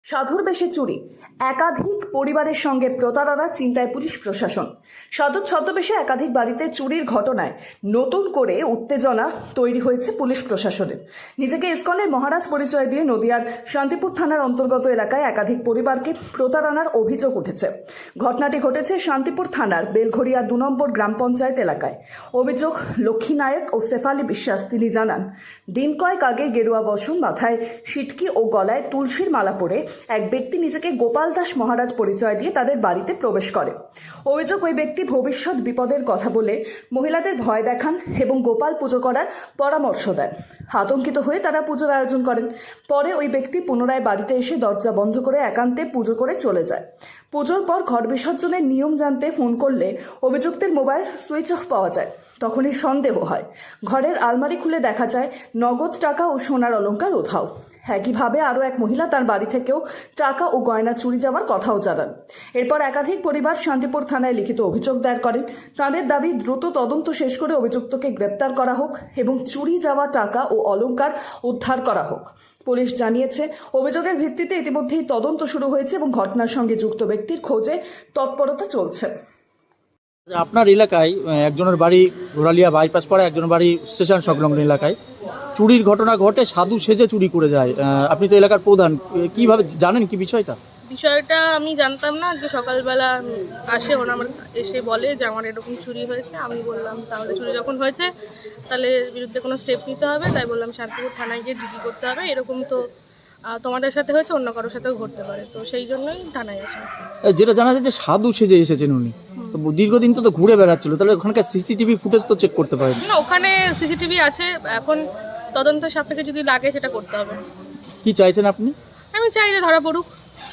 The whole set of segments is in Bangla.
সাধুর বেশে চুরি, একাধিক পরিবারের সঙ্গে প্রতারণা, চিন্তায় পুলিশ প্রশাসন। সাধুর ছদ্মবেশে একাধিক বাড়িতে চুরির ঘটনায় নতুন করে উত্তেজনা তৈরি হয়েছে পুলিশ প্রশাসনের। নিজেকে ইসকনের মহারাজ পরিচয় দিয়ে নদিয়ার শান্তিপুর থানার অন্তর্গত এলাকায় একাধিক পরিবারকে প্রতারণার অভিযোগ উঠেছে। ঘটনাটি ঘটেছে শান্তিপুর থানার বেলঘরিয়া 2 নম্বর গ্রাম পঞ্চায়েত এলাকায়। অভিযোগ লক্ষ্মী নায়ক ও শেফালি বিশ্বাস। তিনি জানান, দিন কয়েক আগে গেরুয়া বসন, মাথায় সিটকি ও গলায় তুলসীর মালা পরে এক ব্যক্তি নিজেকে গোপাল দাস মহারাজ পরিচয় দিয়ে তাদের বাড়িতে প্রবেশ করে। অভিযোগ, ওই ব্যক্তি ভবিষ্যৎ বিপদের কথা বলে মহিলাদের ভয় দেখান এবং গোপাল পুজো করার পরামর্শ দেন। আতঙ্কিত হয়ে তারা পুজোর আয়োজন করেন। পরে ওই ব্যক্তি পুনরায় বাড়িতে এসে দরজা বন্ধ করে একান্তে পুজো করে চলে যায়। পুজোর পর ঘর বিসর্জনের নিয়ম জানতে ফোন করলে অভিযুক্তের মোবাইল সুইচ অফ পাওয়া যায়। তখনই সন্দেহ হয়। ঘরের আলমারি খুলে দেখা যায় নগদ টাকা ও সোনার অলংকার উধাও। একইভাবে আরও এক মহিলা তার বাড়ি থেকেও টাকা ও গয়না চুরি যাওয়ার কথাও জানান। এরপর একাধিক পরিবার শান্তিপুর থানায় লিখিত অভিযোগ দায়ের করেন। তাদের দাবি, দ্রুত তদন্ত শেষ করে অভিযুক্তকে গ্রেপ্তার করা হোক এবং চুরি যাওয়া টাকা ও অলংকার উদ্ধার করা হোক। পুলিশ জানিয়েছে, অভিযোগের ভিত্তিতে ইতিমধ্যেই তদন্ত শুরু হয়েছে এবং ঘটনার সঙ্গে যুক্ত ব্যক্তির খোঁজে তৎপরতা চলছে। আপনার এলাকায় একজনের বাড়ি ঘোরালিয়া বাইপাস পাড়া, একজনের বাড়ি স্টেশন সংলগ্ন এলাকায় চুরির ঘটনা ঘটে, সাধু সেজে চুরি করে যায়। আপনি তো এলাকার প্রধান, কিভাবে জানেন কি বিষয়টা? বিষয়টা আমি জানতাম না। যে সকালবেলা আসে ওরা, আমার এসে বলে যে আমার এরকম চুরি হয়েছে। আমি বললাম তাহলে চুরি যখন হয়েছে তাহলে বিরুদ্ধে কোনো স্টেপ নিতে হবে। তাই বললাম শান্তিপুর থানায় গিয়ে জিডি করতে হবে। এরকম তো তোমাদের সাথে হয়েছে, অন্য কারোর সাথেও ঘটতে পারে, তো সেই জন্যই থানায় আসা। যেটা জানা যায় যে সাধু সেজে এসেছেন উনি, তো দীর্ঘদিন তো ঘুরে বেড়াচ্ছিল, তাহলে ওখানকার সিসিটিভি ফুটেজ তো চেক করতে পারেন না? ওখানে সিসিটিভি আছে, এখন তদন্ত সাপেক্ষে যদি লাগে সেটা করতে হবে। কি চাইছেন আপনি? আমি চাই যে ধরা পড়ুক,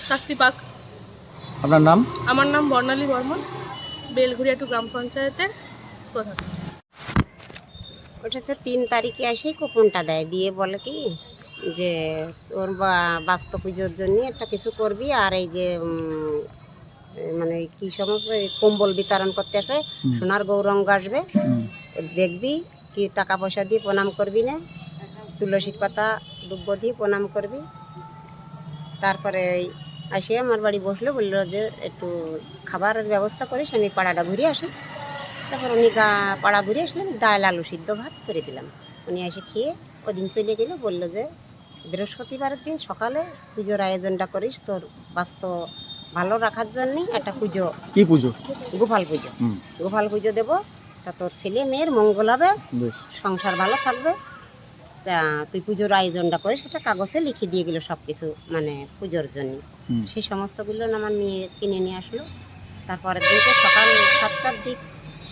শাস্তি পাক। আপনার নাম? আমার নাম বর্ণালী বর্মন, বেলঘরিয়া 2 গ্রাম পঞ্চায়েতের প্রধান। ওটা 3 তারিখে এসেই কুপনটা দেয়, দিয়ে বলে কি যে তোর বাস্তু পুজোর জন্য একটা কিছু করবি, আর এই যে মানে কি সমস্ত কম্বল বিতরণ করতে আসবে, সোনার গৌরঙ্গ আসবে, দেখবি কি টাকা পয়সা দিয়ে প্রণাম করবি না, তুলসীর পাতা দুব্য দিয়ে প্রণাম করবি। তারপরে আসে আমার বাড়ি বসলো, বললো যে একটু খাবারের ব্যবস্থা করিস, আমি পাড়াটা ঘুরে আসি। তারপর উনি পাড়া ঘুরে আসলেন, ডাল আলু সিদ্ধ ভাত করে দিলাম। উনি এসে খেয়ে ওদিন চলে গেল। বললো যে বৃহস্পতিবারের দিন সকালে পুজোর আয়োজনটা করিস, তোর বাস্তু ভালো রাখার জন্য একটা পুজো। কি পুজো? গোপাল পুজো। গোপাল পুজো দেবো, তা তোর ছেলে মেয়ের মঙ্গল হবে, সংসার ভালো থাকবে, তা তুই পুজোর আয়োজনটা করিস। সেটা কাগজে লিখে দিয়ে গেল সব কিছু, মানে পুজোর জন্য। সেই সমস্তগুলো আমার মেয়ে কিনে নিয়ে আসলো। তারপরের দিনকে সকাল 7টার দিক,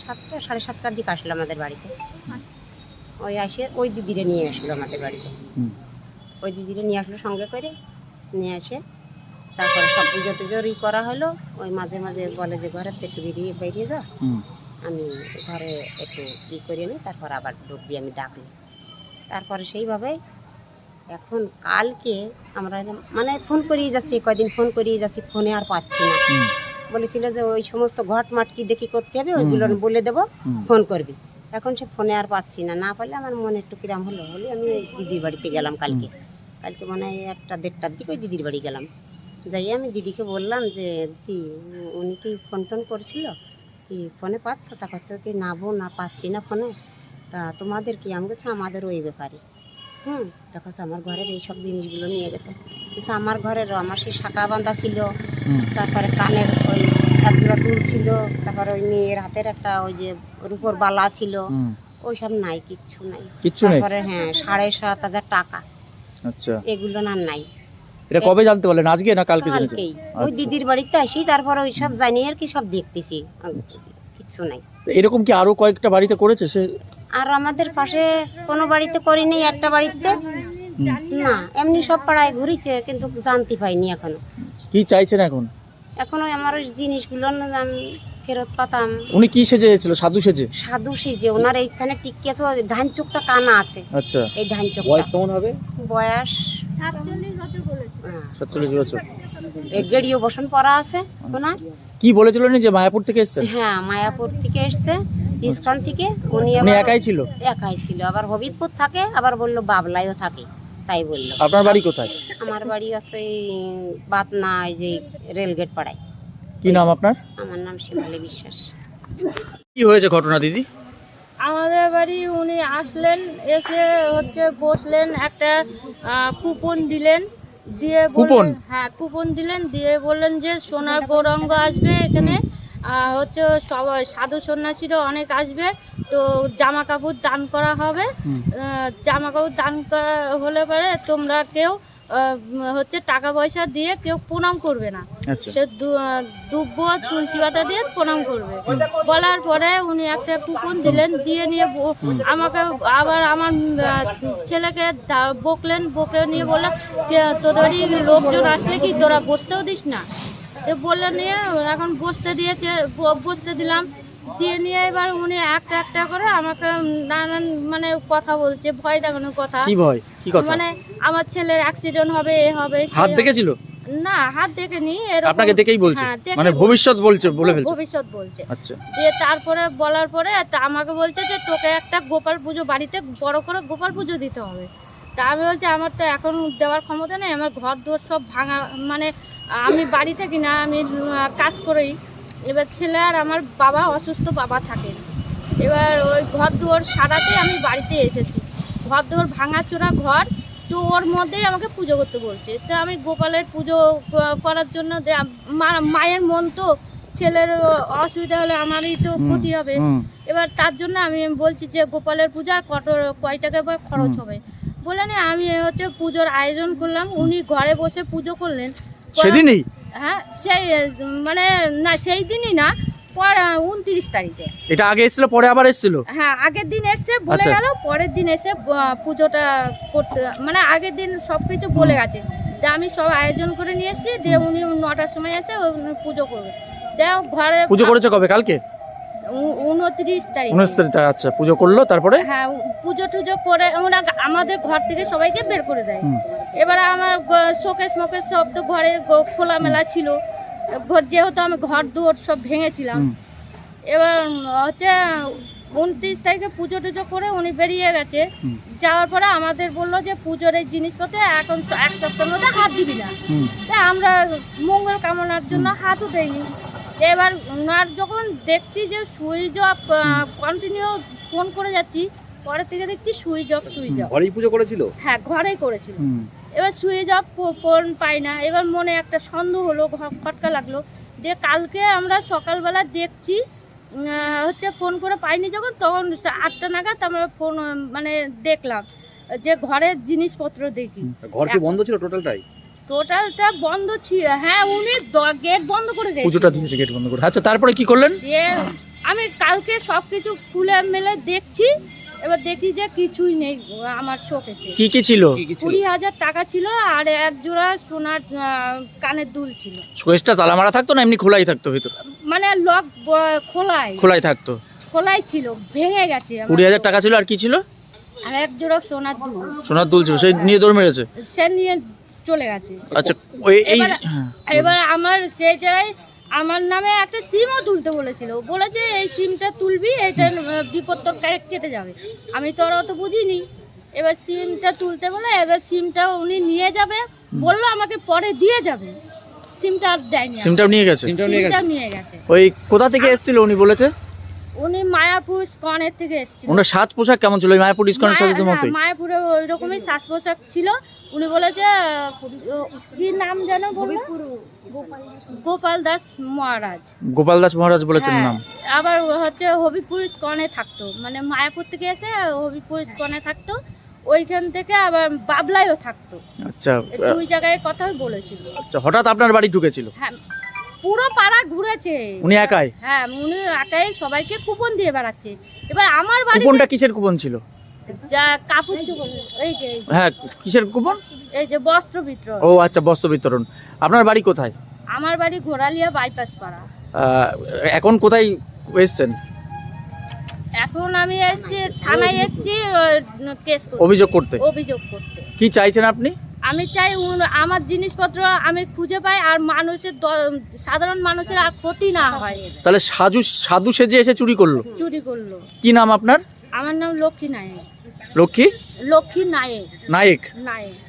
7টা সাড়ে 7টার দিক আসলো আমাদের বাড়িতে। ওই আসে ওই দিদিরে নিয়ে আসলো আমাদের বাড়িতে। ওই দিদিরে নিয়ে আসলো সঙ্গে করে নিয়ে আসে। তারপরে সব পুজো টুজোর করা হলো। ওই মাঝে মাঝে বলে যে ঘরের একটু বেরিয়ে যা, আমি ঘরে একটু করে নিই, তারপর আবার ঢুকবি, আমি ডাকলি। তারপরে সেইভাবে এখন কালকে আমরা মানে ফোন করিয়ে যাচ্ছি, কয়দিন ফোন করিয়ে যাচ্ছি, ফোনে আর পাচ্ছি না। বলেছিল যে ওই সমস্ত ঘট মাট কি দেখি করতে হবে, ওইগুলো বলে দেবো, ফোন করবি। এখন সে ফোনে আর পাচ্ছি না। না পারলে আমার মনে একটু কিরাম হলো বলে আমি দিদির বাড়িতে গেলাম কালকে মানে 1টা-1:30টার দিকে ওই দিদির বাড়ি গেলাম। যাই আমি দিদিকে বললাম যে দিদি, উনি কি ফোন টোন করছিল, কি ফোনে পাচ্ছ? তা কাছে কি না বোন, না পাচ্ছি না ফোনে। তা তোমাদের কি? আমি বলছি আমাদের ওই ব্যাপারে। দেখো আমার ঘরের এইসব জিনিসগুলো নিয়ে গেছে। কিন্তু আমার ঘরের আমার সেই শাঁখা বাঁধা ছিল, তারপরে কানের ওই একজোড়া দুল ছিল, তারপরে ওই মেয়ের হাতের একটা ওই যে রূপোর বালা ছিল, ওইসব নাই, কিচ্ছু নাই। তারপরে 7,500 টাকা, আচ্ছা, এগুলো না নাই। এটা কবে জানতে পারলেন? আজকে না কালকে? কালকেই ওই দিদির বাড়িতে আসি, তারপরে ওই সব জানি আর কি, সব দেখতেছি, কিচ্ছু নাই। এরকম কি আরো কয়েকটা বাড়িতে করেছে সে? আর আমাদের পাশে কোনো বাড়িতে করিনি, একটা বাড়িতে না, এমনি সব পাড়ায় ঘুরিছে, কিন্তু জানতে পাইনি এখনো। কি চাইছেন এখন? এখনো আমার ওই জিনিসগুলো আমি ফেরত পাতাম। উনি কি সেজে এসেছিল? সাধু সেজে? সাধু সেজে। ওনার এইখানে টিকি আছে, ধান চোখটা কানা আছে। আচ্ছা, এই ধান চোখ। বয়স কেমন হবে? বয়স 47 বছর বলেছে। 47 বছর। এক গেড়িও বসন পড়া আছে ওনার। কি বলেছিলেন যে মায়াপুর থেকে এসেছেন? হ্যাঁ, মায়াপুর থেকে এসছে, ইসকন থেকে। উনি একাই ছিল? একাই ছিল। আবার হবিবপুর থাকে, আবার বললো বাবলাইও থাকে। তাই বললো। আপনার বাড়ি কোথায়? আমার বাড়ি আছে এই বাতনা, এই যে রেলগেট পাড়ায়। কি নাম আপনার? আমার নাম শেফালি বিশ্বাস। কি হয়েছে ঘটনা দিদি? আমাদের বাড়ি উনি আসলেন, এসে হচ্ছে বসলেন, একটা কুপন দিলেন, দিয়ে কুপন? হ্যাঁ কুপন দিলেন, দিয়ে বললেন যে সোনার গৌরাঙ্গ আসবে এখানে, হচ্ছে সবাই সাধু সন্ন্যাসীরা অনেক আসবে, তো জামা কাপড় দান করা হবে। জামা কাপড় দান করা হলে পরে তোমরা কেউ হচ্ছে টাকা পয়সা দিয়ে কেউ প্রণাম করবে না, আচ্ছা। সে দুব্ব তুলসী পাতা দিয়ে প্রণাম করবে। বলার পরে উনি একটা কুপন দিলেন, দিয়ে নিয়ে আমাকে আবার আমার ছেলেকে বকলেন, বকে নিয়ে বললেন তোদেরই লোকজন আসলে কি তোরা বসতেও দিস না? তো বললেন নিয়ে এখন বসতে দিয়েছে, বসতে দিলাম, দিয়ে নিয়ে এবার উনি একটা একটা করে আমাকে নানান মানে কথা বলছে, ভয় দেখানোর কথা। কি ভয়? কি কথা? মানে আমার ছেলের অ্যাক্সিডেন্ট হবে, এ হবে, সে হাত হবে। দেখেছিল? না, হাত দেখেনি, এরকম আপনাকে দেখেই বলছে? হ্যাঁ, দেখে মানে ভবিষ্যৎ বলছে, বলে ফেলছে? ভবিষ্যৎ বলছে। আচ্ছা। দিয়ে তারপরে বলার পরে তা আমাকে বলছে যে তোকে একটা গোপাল পুজো বাড়িতে বড় করে গোপাল পুজো দিতে হবে। তা আমি বলছি আমার তো এখন দেওয়ার ক্ষমতা নেই, আমার ঘর দুয়ার সব ভাঙা, মানে আমি বাড়ি থাকি না, আমি কাজ করেই। এবার ছেলে আর আমার বাবা অসুস্থ, বাবা থাকেন। এবার ওই ঘর দুয়ার সারাতে আমি বাড়িতে এসেছি, ঘর দুয়ার ভাঙাচোরা ঘর, তো ওর মধ্যেই আমাকে পুজো করতে বলছে। তো আমি গোপালের পুজো করার জন্য মায়ের মন তো, ছেলের অসুবিধা হলে আমারই তো ক্ষতি হবে। এবার তার জন্য আমি বলছি যে গোপালের পূজা কয় টাকা বা খরচ হবে। বলে না আমি হচ্ছে পুজোর আয়োজন করলাম, উনি ঘরে বসে পুজো করলেন সেদিনই? হ্যাঁ, সেই মানে না সেই দিনই না, পর 29 তারিখে। এটা আগে এসেছিল, পরে আবার এসেছিল? হ্যাঁ, আগের দিন এসে বলে গেল, পরের দিন এসে পুজোটা করতে, মানে আগের দিন সবকিছু বলে গেছে যে আমি সব আয়োজন করে নিয়ে এসেছি, দিয়ে উনি 9টার সময় এসে পুজো করবে। দেও ঘরে পুজো করেছে কবে? কালকে? 29 তারিখ। 29 তারিখ, আচ্ছা। পুজো করলো, তারপরে? হ্যাঁ, পুজো টুজো করে ওরা আমাদের ঘর থেকে সবাইকে বের করে দেয়। এবারে আমার শোকেস মোকেস সব তো ঘরে খোলামেলা ছিল, যেহেতু আমি ঘর দুয়ার সব ভেঙেছিলাম। এবার হচ্ছে 29 তারিখে পুজো টুজো করে উনি বেরিয়ে গেছে। যাওয়ার পরে আমাদের বললো যে পুজোর এই জিনিসপত্রে এখন 1 সপ্তাহের মধ্যে হাত দিবি না। তাই আমরা মঙ্গল কামনার জন্য হাতও দেয়নি। এবার ওনার যখন দেখছি যে সুইচ অফ, কন্টিনিউ ফোন করে যাচ্ছি, পরে থেকে দেখছি সুইচ অফ, সুইচ অফ। ঘরেই পুজো করেছিল? হ্যাঁ, ঘরেই করেছিল। এবার সুইচ অফ, ফোন পাই না। এবার মনে একটা সন্দেহ হলো, খটকা লাগলো। দিয়ে কালকে আমরা সকালবেলা দেখছি হচ্ছে ফোন করে পাইনি যখন, তখন 8টা নাগাদ আমরা ফোন মানে দেখলাম যে ঘরের জিনিসপত্র দেখি। ঘর কি বন্ধ ছিল টোটালটাই? টোটালটা বন্ধ ছিল, হ্যাঁ, উনি গেট বন্ধ করে দিয়েছে। পুজোটা দিয়েছে গেট বন্ধ করে। আচ্ছা, তারপরে কি করলেন? দিয়ে আমি কালকে সবকিছু খুলে মেলে দেখছি, এবার দেখি যে কিছুই নেই আমার শোকেসে। কি কি ছিল? 20,000 টাকা ছিল, আর এক জোড়া সোনার কানের দুল ছিল। শোকেসটা তালা মারা থাকতো না এমনি খোলাই থাকতো ভিতর? মানে লক খোলাই থাকতো? খোলাই ছিল, ভেঙে গেছে। 20,000 টাকা ছিল, আর কি ছিল? আর এক জোড়া সোনার দুল। সোনার দুল ছিল, সেই নিয়ে দৌড় মেরেছে? সে নিয়ে চলে গেছে। আচ্ছা, ওই এই এবার আমার সেই জায়গায় আমার নামে একটা সিমও তুলতে বলেছিল, বলেছে এই সিমটা তুলবি, এটা বিপদ তোর কেটে যাবে। আমি তো আর অত বুঝিনি। এবার সিমটা তুলতে বলে, এবার সিমটা উনি নিয়ে যাবে বললো, আমাকে পরে দিয়ে যাবে। সিমটা আর দেয়নি। সিমটাও নিয়ে গেছে? সিমটা নিয়ে গেছে। ওই কোথা থেকে এসেছিল উনি বলেছে? উনি মায়াপুর স্কনের থেকে এসেছিল। ওনার সাজ পোশাক কেমন ছিল? ওই মায়াপুর ইস্কনের সাথে মতোই? মায়াপুরে ওই রকমই সাজ পোশাক ছিল। উনি বলেছে কি নাম জানো? গোপাল দাস মহারাজ। গোপাল দাস মহারাজ বলেছেন নাম? আবার হচ্ছে হবিপুর ইস্কনে থাকতো, মানে মায়াপুর থেকে এসে হবিপুর ইস্কনে থাকতো, ওইখান থেকে আবার বাবলায়ও থাকতো। আচ্ছা, দুই জায়গায় কথাই বলেছিল। আচ্ছা, হঠাৎ আপনার বাড়ি ঢুকেছিল? হ্যাঁ, পুরো পাড়া ঘুরেছে উনি একাই? হ্যাঁ, উনি একাই সবাইকে কুপন দিয়ে বেড়াচ্ছে। এবার আমার বাড়ি কুপনটা কিসের কুপন ছিল? যা কাপড় চোপড়, এই যে হ্যাঁ, কিসের কুপন? এই যে বস্ত্র বিতরণ। ও আচ্ছা, বস্ত্র বিতরণ। আপনার বাড়ি কোথায়? আমার বাড়ি ঘোড়ালিয়া বাইপাস পাড়া। এখন কোথায় এসেছেন? এখন আমি এসেছি থানায়, এসেছি কেস করতে, অভিযোগ করতে। কি চাইছেন আপনি? আমি চাই আমার জিনিসপত্র আমি খুঁজে পাই, আর মানুষের সাধারণ মানুষের আর ক্ষতি না হয়। তাহলে সাধু সেজে এসে চুরি করলো? চুরি করলো। কি নাম আপনার? আমার নাম লক্ষ্মী নায়ক। লক্ষ্মী লক্ষ্মী নায়েক নায়েক। নায়েক